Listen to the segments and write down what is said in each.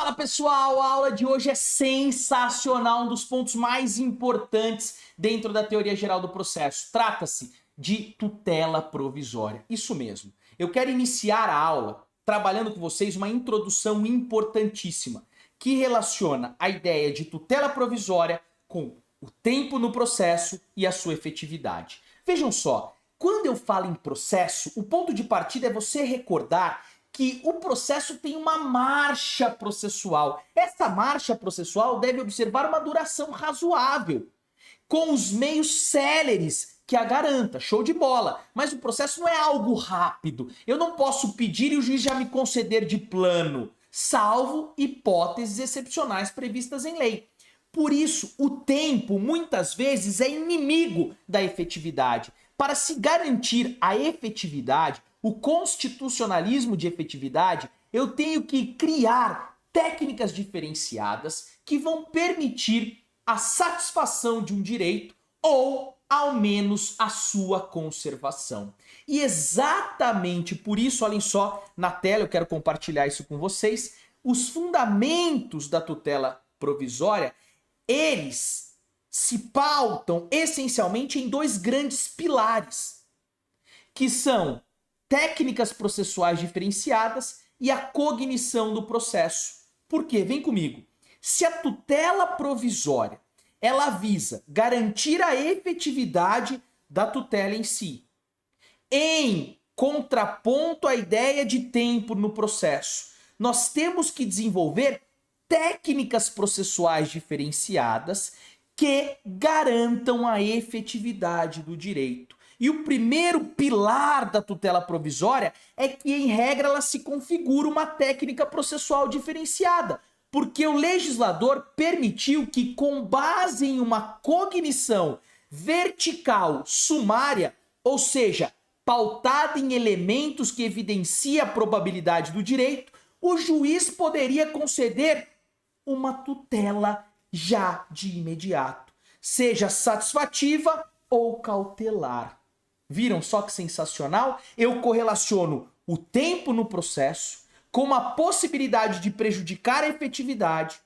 Fala pessoal, a aula de hoje é sensacional, um dos pontos mais importantes dentro da teoria geral do processo. Trata-se de tutela provisória, isso mesmo. Eu quero iniciar a aula trabalhando com vocês uma introdução importantíssima que relaciona a ideia de tutela provisória com o tempo no processo e a sua efetividade. Vejam só, quando eu falo em processo, o ponto de partida é você recordar que o processo tem uma marcha processual. Essa marcha processual deve observar uma duração razoável, com os meios céleres que a garanta. Show de bola. Mas o processo não é algo rápido. Eu não posso pedir e o juiz já me conceder de plano, salvo hipóteses excepcionais previstas em lei. Por isso, o tempo, muitas vezes, é inimigo da efetividade. Para se garantir a efetividade, o constitucionalismo de efetividade, eu tenho que criar técnicas diferenciadas que vão permitir a satisfação de um direito ou, ao menos, a sua conservação. E exatamente por isso, olhem só, na tela eu quero compartilhar isso com vocês, os fundamentos da tutela provisória, eles se pautam essencialmente em dois grandes pilares, que são técnicas processuais diferenciadas e a cognição do processo. Por quê? Vem comigo. Se a tutela provisória, ela visa garantir a efetividade da tutela em si, em contraponto à ideia de tempo no processo, nós temos que desenvolver técnicas processuais diferenciadas que garantam a efetividade do direito. E o primeiro pilar da tutela provisória é que, em regra, ela se configura uma técnica processual diferenciada, porque o legislador permitiu que, com base em uma cognição vertical sumária, ou seja, pautada em elementos que evidenciam a probabilidade do direito, o juiz poderia conceder uma tutela já de imediato, seja satisfativa ou cautelar. Viram só que sensacional? Eu correlaciono o tempo no processo com a possibilidade de prejudicar a efetividade,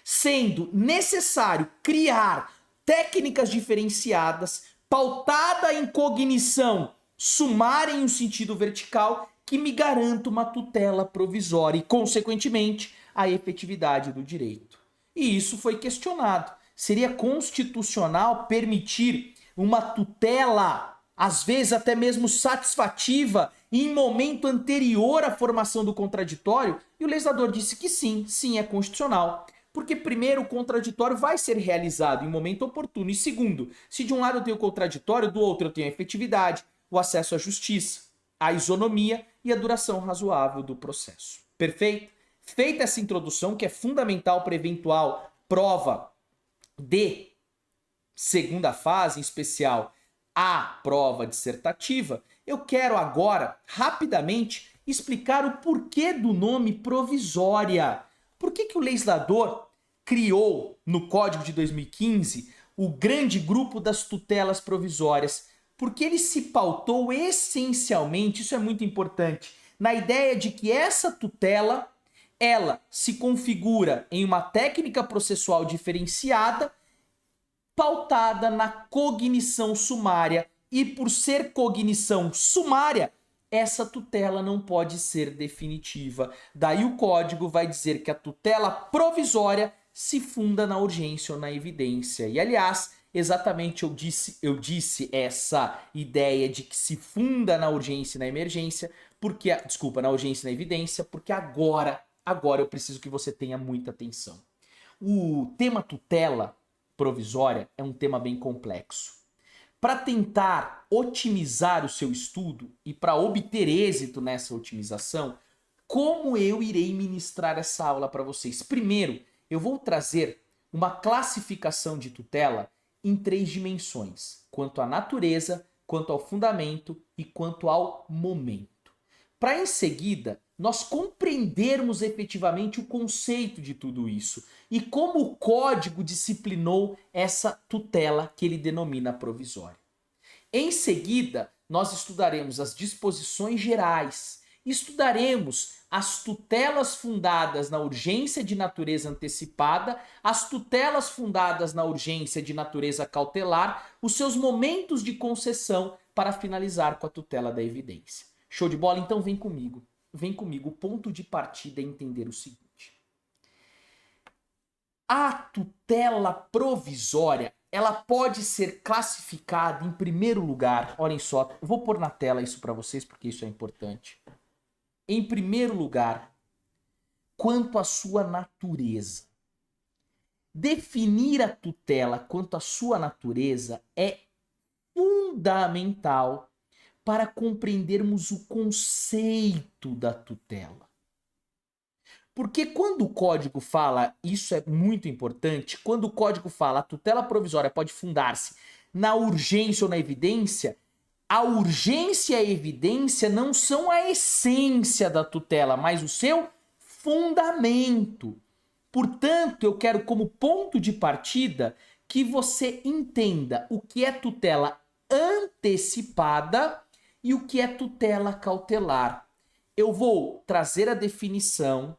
sendo necessário criar técnicas diferenciadas, pautada em cognição sumária em um sentido vertical, que me garanta uma tutela provisória e, consequentemente, a efetividade do direito. E isso foi questionado. Seria constitucional permitir uma tutela, às vezes até mesmo satisfativa, em momento anterior à formação do contraditório? E o legislador disse que sim, sim, é constitucional. Porque, primeiro, o contraditório vai ser realizado em momento oportuno. E, segundo, se de um lado eu tenho o contraditório, do outro eu tenho a efetividade, o acesso à justiça, a isonomia e a duração razoável do processo. Perfeito? Feita essa introdução, que é fundamental para eventual prova de segunda fase, em especial a prova dissertativa, eu quero agora, rapidamente, explicar o porquê do nome provisória. Por que o legislador criou, no Código de 2015, o grande grupo das tutelas provisórias? Porque ele se pautou essencialmente, isso é muito importante, na ideia de que essa tutela, ela se configura em uma técnica processual diferenciada, pautada na cognição sumária, e por ser cognição sumária, essa tutela não pode ser definitiva. Daí o código vai dizer que a tutela provisória se funda na urgência ou na evidência. E, aliás, exatamente eu disse essa ideia de que se funda na urgência e na emergência, porque, na urgência e na evidência, porque agora eu preciso que você tenha muita atenção. O tema tutela provisória é um tema bem complexo. Para tentar otimizar o seu estudo e para obter êxito nessa otimização, como eu irei ministrar essa aula para vocês? Primeiro, eu vou trazer uma classificação de tutela em 3 dimensões, quanto à natureza, quanto ao fundamento e quanto ao momento. Para, em seguida, nós compreendermos efetivamente o conceito de tudo isso e como o código disciplinou essa tutela que ele denomina provisória. Em seguida, nós estudaremos as disposições gerais Estudaremos as tutelas fundadas na urgência de natureza antecipada, as tutelas fundadas na urgência de natureza cautelar, os seus momentos de concessão para finalizar com a tutela da evidência. Show de bola? Então vem comigo. Vem comigo. O ponto de partida é entender o seguinte. A tutela provisória, ela pode ser classificada em primeiro lugar, olhem só, eu vou pôr na tela isso para vocês porque isso é importante. Em primeiro lugar, quanto à sua natureza. Definir a tutela quanto à sua natureza é fundamental para compreendermos o conceito da tutela. Porque quando o código fala, isso é muito importante, quando o código fala a tutela provisória pode fundar-se na urgência ou na evidência, a urgência e a evidência não são a essência da tutela, mas o seu fundamento. Portanto, eu quero como ponto de partida que você entenda o que é tutela antecipada e o que é tutela cautelar. Eu vou trazer a definição,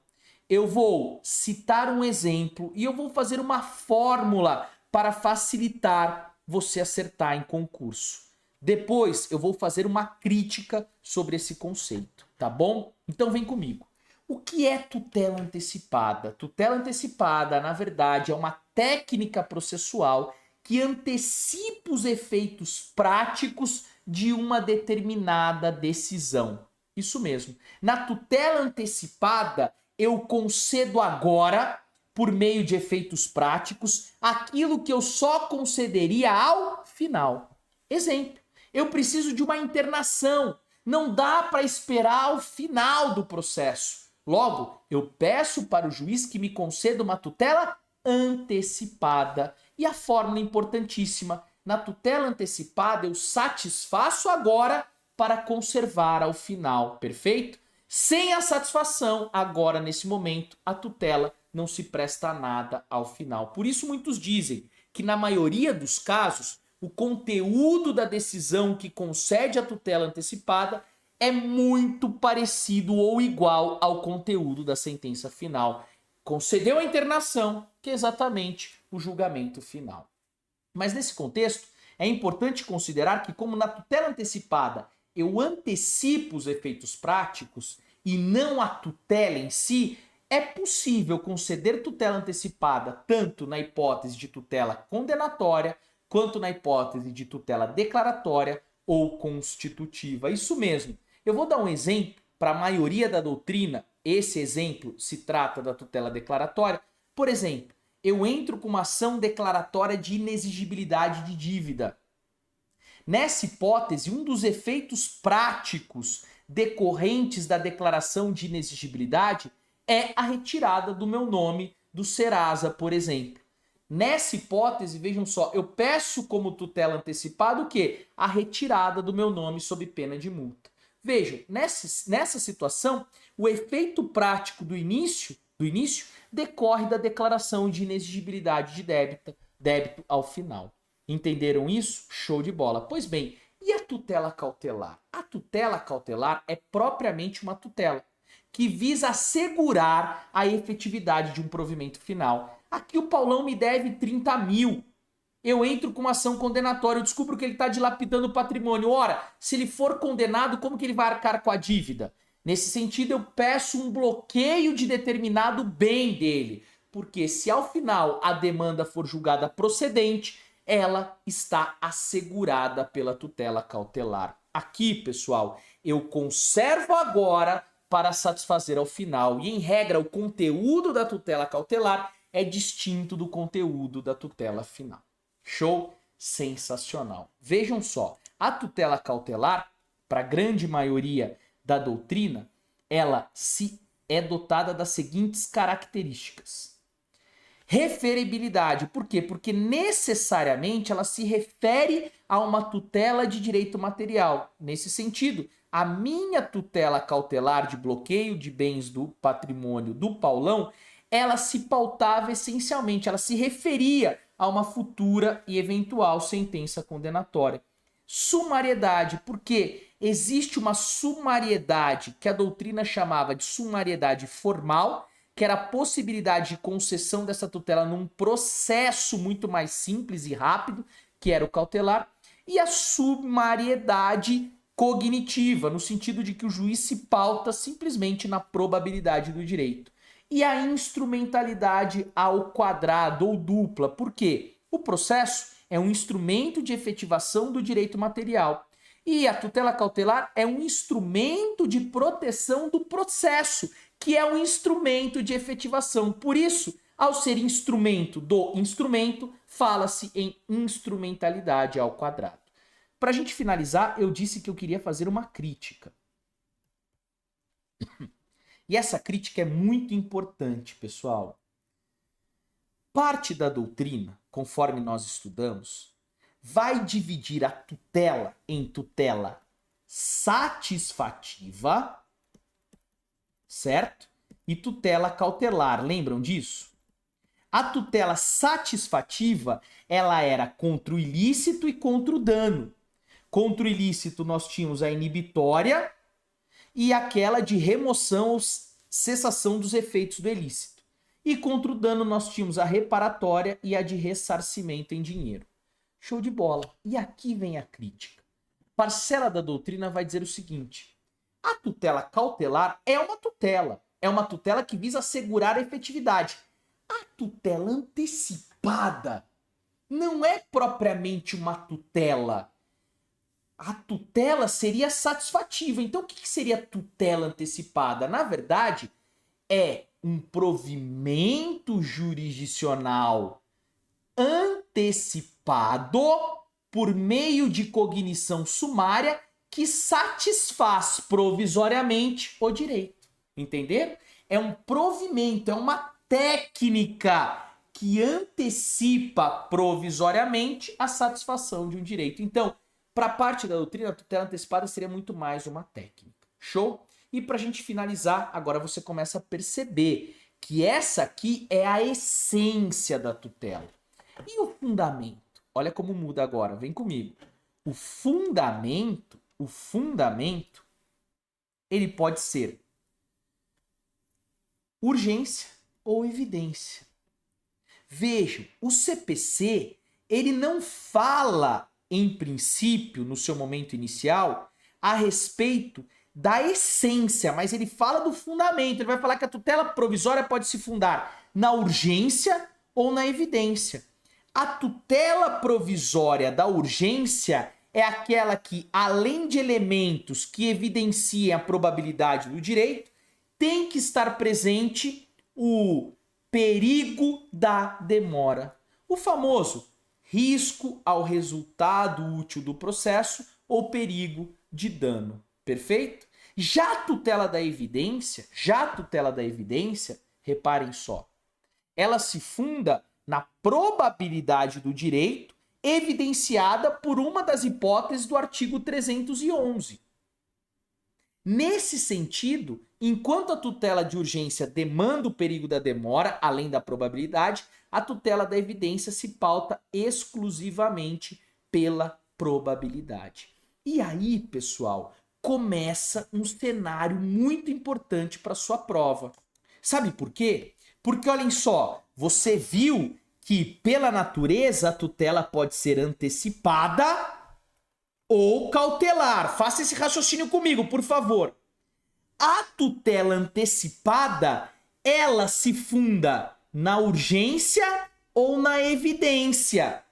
eu vou citar um exemplo e eu vou fazer uma fórmula para facilitar você acertar em concurso. Depois eu vou fazer uma crítica sobre esse conceito, tá bom? Então vem comigo. O que é tutela antecipada? Tutela antecipada, na verdade, é uma técnica processual que antecipa os efeitos práticos de uma determinada decisão. Isso mesmo. Na tutela antecipada, eu concedo agora, por meio de efeitos práticos, aquilo que eu só concederia ao final. Exemplo, eu preciso de uma internação. Não dá para esperar o final do processo. Logo, eu peço para o juiz que me conceda uma tutela antecipada. E a fórmula importantíssima, na tutela antecipada eu satisfaço agora para conservar ao final, perfeito? Sem a satisfação, agora nesse momento, a tutela não se presta a nada ao final. Por isso muitos dizem que na maioria dos casos, o conteúdo da decisão que concede a tutela antecipada é muito parecido ou igual ao conteúdo da sentença final. Concedeu a internação, que é exatamente o julgamento final. Mas nesse contexto, é importante considerar que como na tutela antecipada eu antecipo os efeitos práticos e não a tutela em si, é possível conceder tutela antecipada tanto na hipótese de tutela condenatória quanto na hipótese de tutela declaratória ou constitutiva. Isso mesmo. Eu vou dar um exemplo para a maioria da doutrina. Esse exemplo se trata da tutela declaratória. Por exemplo, eu entro com uma ação declaratória de inexigibilidade de dívida. Nessa hipótese, um dos efeitos práticos decorrentes da declaração de inexigibilidade é a retirada do meu nome do Serasa, por exemplo. Nessa hipótese, vejam só, eu peço como tutela antecipada o quê? A retirada do meu nome sob pena de multa. Vejam, nessa situação, o efeito prático do início decorre da declaração de inexigibilidade de débito ao final. Entenderam isso? Show de bola. Pois bem, e a tutela cautelar? A tutela cautelar é propriamente uma tutela que visa assegurar a efetividade de um provimento final. Aqui o Paulão me deve 30 mil. Eu entro com uma ação condenatória, eu descubro que ele está dilapidando o patrimônio. Ora, se ele for condenado, como que ele vai arcar com a dívida? Nesse sentido, eu peço um bloqueio de determinado bem dele. Porque se ao final a demanda for julgada procedente, ela está assegurada pela tutela cautelar. Aqui, pessoal, eu conservo agora para satisfazer ao final. E, em regra, o conteúdo da tutela cautelar é distinto do conteúdo da tutela final. Show? Sensacional. Vejam só, a tutela cautelar, para a grande maioria da doutrina, ela é dotada das seguintes características. Referibilidade. Por quê? Porque necessariamente ela se refere a uma tutela de direito material. Nesse sentido, a minha tutela cautelar de bloqueio de bens do patrimônio do Paulão, ela se pautava essencialmente, ela se referia a uma futura e eventual sentença condenatória. Sumariedade, porque existe uma sumariedade que a doutrina chamava de sumariedade formal, que era a possibilidade de concessão dessa tutela num processo muito mais simples e rápido, que era o cautelar, e a sumariedade cognitiva, no sentido de que o juiz se pauta simplesmente na probabilidade do direito. E a instrumentalidade ao quadrado ou dupla, por quê? O processo é um instrumento de efetivação do direito material. E a tutela cautelar é um instrumento de proteção do processo, que é um instrumento de efetivação. Por isso, ao ser instrumento do instrumento, fala-se em instrumentalidade ao quadrado. Para a gente finalizar, eu disse que eu queria fazer uma crítica. E essa crítica é muito importante, pessoal. Parte da doutrina, conforme nós estudamos, vai dividir a tutela em tutela satisfativa, certo? E tutela cautelar, lembram disso? A tutela satisfativa, ela era contra o ilícito e contra o dano. Contra o ilícito nós tínhamos a inibitória e aquela de remoção ou cessação dos efeitos do ilícito. E contra o dano nós tínhamos a reparatória e a de ressarcimento em dinheiro. Show de bola. E aqui vem a crítica. Parcela da doutrina vai dizer o seguinte: a tutela cautelar é uma tutela. É uma tutela que visa assegurar a efetividade. A tutela antecipada não é propriamente uma tutela. A tutela seria satisfativa. Então, o que seria tutela antecipada? Na verdade, é um provimento jurisdicional antecipado por meio de cognição sumária que satisfaz provisoriamente o direito. Entender? É um provimento, é uma técnica que antecipa provisoriamente a satisfação de um direito. Então, para a parte da doutrina, a tutela antecipada seria muito mais uma técnica. Show? E para a gente finalizar, agora você começa a perceber que essa aqui é a essência da tutela. E o fundamento? Olha como muda agora, vem comigo. O fundamento, ele pode ser urgência ou evidência. Vejam, o CPC, ele não fala, em princípio, no seu momento inicial, a respeito da essência, mas ele fala do fundamento. Ele vai falar que a tutela provisória pode se fundar na urgência ou na evidência. A tutela provisória da urgência é aquela que, além de elementos que evidenciem a probabilidade do direito, tem que estar presente o perigo da demora. O famoso risco ao resultado útil do processo ou perigo de dano. Perfeito? Já a tutela da evidência, reparem só, ela se funda na probabilidade do direito evidenciada por uma das hipóteses do artigo 311. Nesse sentido, enquanto a tutela de urgência demanda o perigo da demora, além da probabilidade, a tutela da evidência se pauta exclusivamente pela probabilidade. E aí, pessoal, começa um cenário muito importante para sua prova. Sabe por quê? Porque olhem só, você viu que pela natureza a tutela pode ser antecipada ou cautelar. Faça esse raciocínio comigo, por favor. A tutela antecipada, ela se funda na urgência ou na evidência.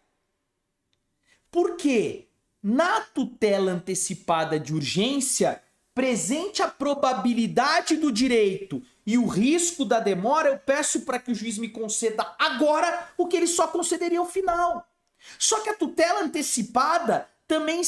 Por quê? Na tutela antecipada de urgência, presente a probabilidade do direito e o risco da demora, eu peço para que o juiz me conceda agora o que ele só concederia ao final. Só que a tutela antecipada também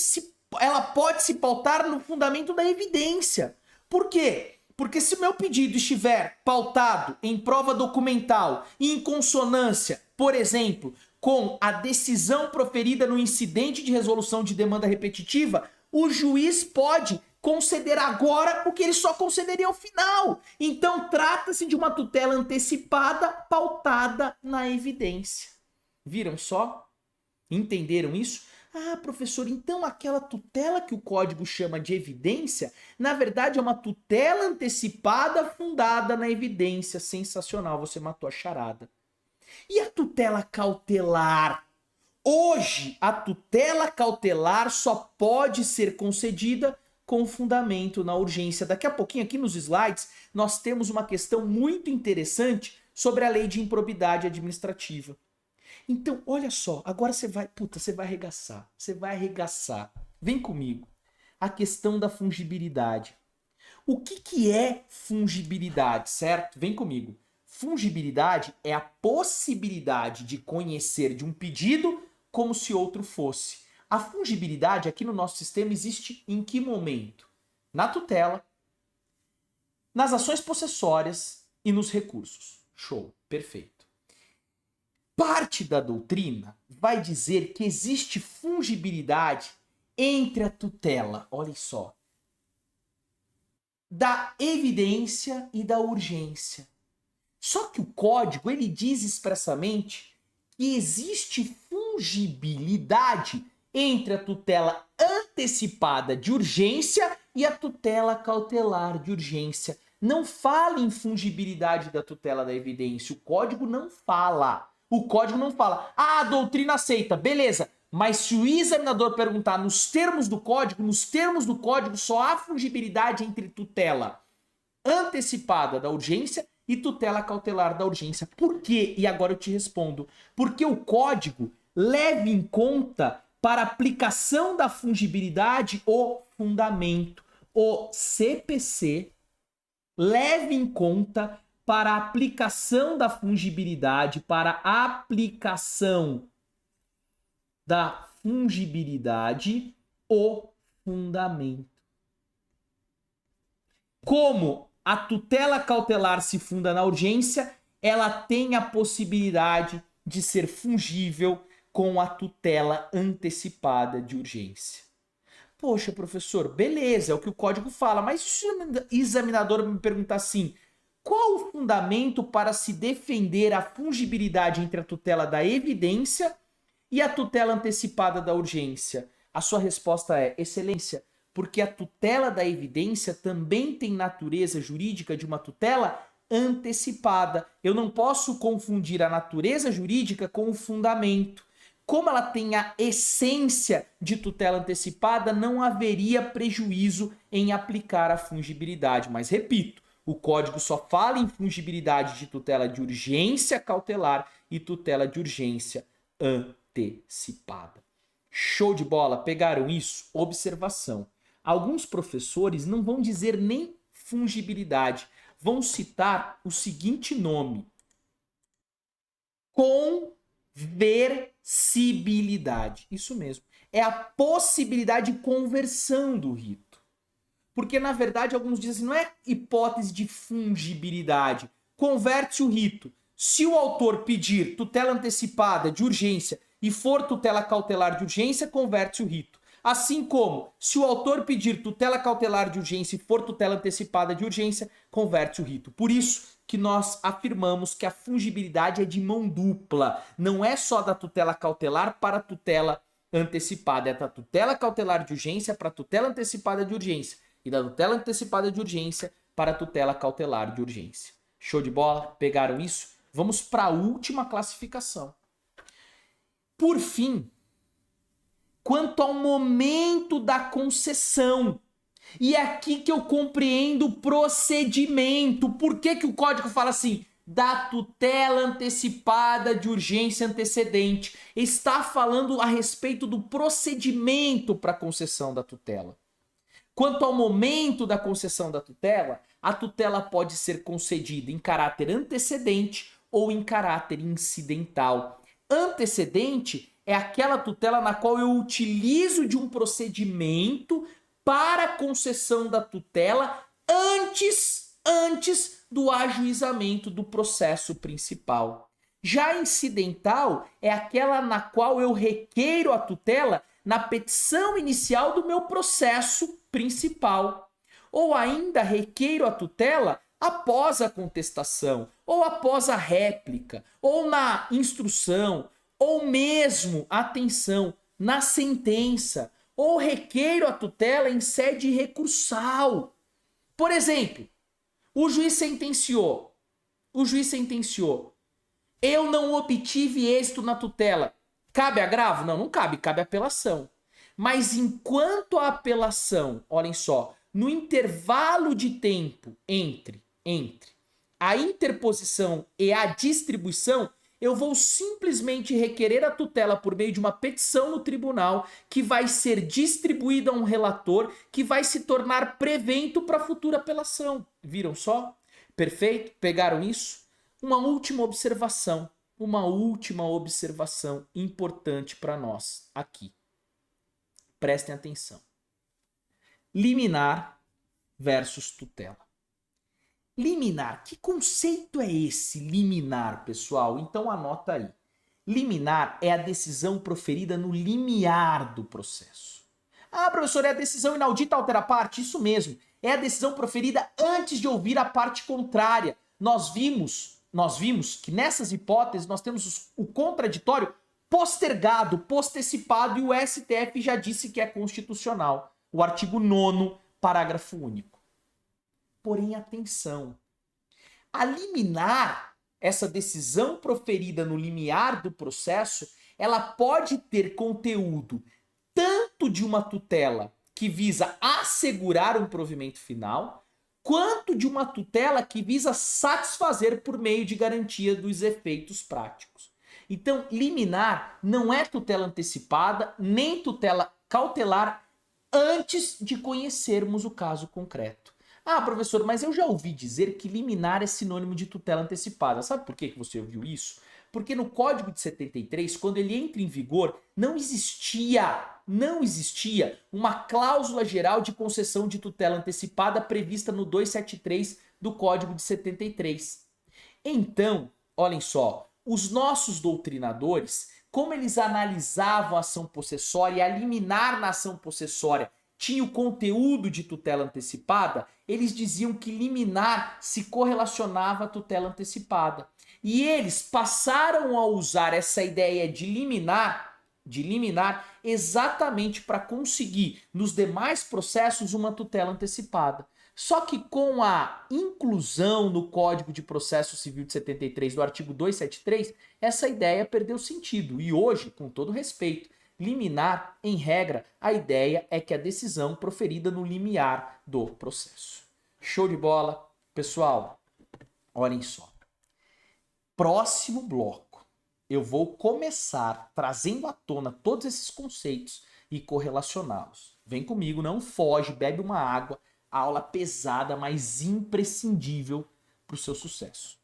ela pode se pautar no fundamento da evidência. Por quê? Porque se o meu pedido estiver pautado em prova documental e em consonância, por exemplo, com a decisão proferida no incidente de resolução de demanda repetitiva, o juiz pode conceder agora o que ele só concederia ao final. Então, trata-se de uma tutela antecipada pautada na evidência. Viram só? Entenderam isso? Ah, professor, então aquela tutela que o código chama de evidência, na verdade é uma tutela antecipada fundada na evidência. Sensacional, você matou a charada. E a tutela cautelar? Hoje, a tutela cautelar só pode ser concedida com fundamento na urgência. Daqui a pouquinho, aqui nos slides, nós temos uma questão muito interessante sobre a lei de improbidade administrativa. Então, olha só, agora você vai arregaçar, você vai arregaçar. Vem comigo. A questão da fungibilidade. O que é fungibilidade, certo? Vem comigo. Fungibilidade é a possibilidade de conhecer de um pedido como se outro fosse. A fungibilidade aqui no nosso sistema existe em que momento? Na tutela, nas ações possessórias e nos recursos. Show, perfeito. Parte da doutrina vai dizer que existe fungibilidade entre a tutela, olha só, da evidência e da urgência. Só que o código, ele diz expressamente que existe fungibilidade entre a tutela antecipada de urgência e a tutela cautelar de urgência. Não fala em fungibilidade da tutela da evidência, o código não fala. O código não fala, ah, a doutrina aceita, beleza. Mas se o examinador perguntar nos termos do código só há fungibilidade entre tutela antecipada da urgência e tutela cautelar da urgência. Por quê? E agora eu te respondo. Porque o código leva em conta para aplicação da fungibilidade o fundamento. O CPC leva em conta para a aplicação da fungibilidade, para a aplicação da fungibilidade, o fundamento. Como a tutela cautelar se funda na urgência, ela tem a possibilidade de ser fungível com a tutela antecipada de urgência. Poxa, professor, beleza, é o que o código fala, mas se o examinador me perguntar assim, qual o fundamento para se defender a fungibilidade entre a tutela da evidência e a tutela antecipada da urgência? A sua resposta é, excelência, porque a tutela da evidência também tem natureza jurídica de uma tutela antecipada. Eu não posso confundir a natureza jurídica com o fundamento. Como ela tem a essência de tutela antecipada, não haveria prejuízo em aplicar a fungibilidade. Mas, repito, o código só fala em fungibilidade de tutela de urgência cautelar e tutela de urgência antecipada. Show de bola? Pegaram isso? Observação. Alguns professores não vão dizer nem fungibilidade, vão citar o seguinte nome: conversibilidade. Isso mesmo. É a possibilidade de conversão do rito. Porque, na verdade, alguns dizem assim, não é hipótese de fungibilidade. Converte o rito. Se o autor pedir tutela antecipada de urgência e for tutela cautelar de urgência, converte o rito. Assim como, se o autor pedir tutela cautelar de urgência e for tutela antecipada de urgência, converte o rito. Por isso que nós afirmamos que a fungibilidade é de mão dupla. Não é só da tutela cautelar para a tutela antecipada. É da tutela cautelar de urgência para a tutela antecipada de urgência. E da tutela antecipada de urgência para a tutela cautelar de urgência. Show de bola? Pegaram isso? Vamos para a última classificação. Por fim, quanto ao momento da concessão. E é aqui que eu compreendo o procedimento. Por que o código fala assim? Da tutela antecipada de urgência antecedente. Está falando a respeito do procedimento para a concessão da tutela. Quanto ao momento da concessão da tutela, a tutela pode ser concedida em caráter antecedente ou em caráter incidental. Antecedente é aquela tutela na qual eu utilizo de um procedimento para a concessão da tutela antes do ajuizamento do processo principal. Já incidental é aquela na qual eu requeiro a tutela na petição inicial do meu processo principal. Ou ainda requeiro a tutela após a contestação, ou após a réplica, ou na instrução, ou mesmo, atenção, na sentença ou requeiro a tutela em sede recursal. Por exemplo, o juiz sentenciou, eu não obtive êxito na tutela. Cabe agravo? Não, não cabe, cabe apelação. Mas enquanto a apelação, olhem só, no intervalo de tempo entre a interposição e a distribuição, eu vou simplesmente requerer a tutela por meio de uma petição no tribunal que vai ser distribuída a um relator que vai se tornar prevento para futura apelação. Viram só? Perfeito? Pegaram isso? Uma última observação importante para nós aqui. Prestem atenção. Liminar versus tutela. Liminar, que conceito é esse, liminar, pessoal? Então anota aí. Liminar é a decisão proferida no limiar do processo. Ah, professor, é a decisão inaudita altera a parte? Isso mesmo, é a decisão proferida antes de ouvir a parte contrária. Nós vimos que nessas hipóteses nós temos o contraditório postergado, postecipado, e o STF já disse que é constitucional. O artigo 9º, parágrafo único. Porém, atenção, a liminar, essa decisão proferida no limiar do processo, ela pode ter conteúdo tanto de uma tutela que visa assegurar um provimento final, quanto de uma tutela que visa satisfazer por meio de garantia dos efeitos práticos. Então, liminar não é tutela antecipada, nem tutela cautelar antes de conhecermos o caso concreto. Ah, professor, mas eu já ouvi dizer que liminar é sinônimo de tutela antecipada. Sabe por que você ouviu isso? Porque no Código de 73, quando ele entra em vigor, não existia uma cláusula geral de concessão de tutela antecipada prevista no 273 do Código de 73. Então, olhem só, os nossos doutrinadores, como eles analisavam a ação possessória e a liminar na ação possessória tinha o conteúdo de tutela antecipada, eles diziam que liminar se correlacionava à tutela antecipada. E eles passaram a usar essa ideia de liminar exatamente para conseguir, nos demais processos, uma tutela antecipada. Só que com a inclusão no Código de Processo Civil de 73 do artigo 273, essa ideia perdeu sentido. E hoje, com todo respeito, liminar, em regra, a ideia é que a decisão proferida no limiar do processo. Show de bola? Pessoal, olhem só. Próximo bloco, eu vou começar trazendo à tona todos esses conceitos e correlacioná-los. Vem comigo, não foge, bebe uma água, aula pesada, mas imprescindível para o seu sucesso.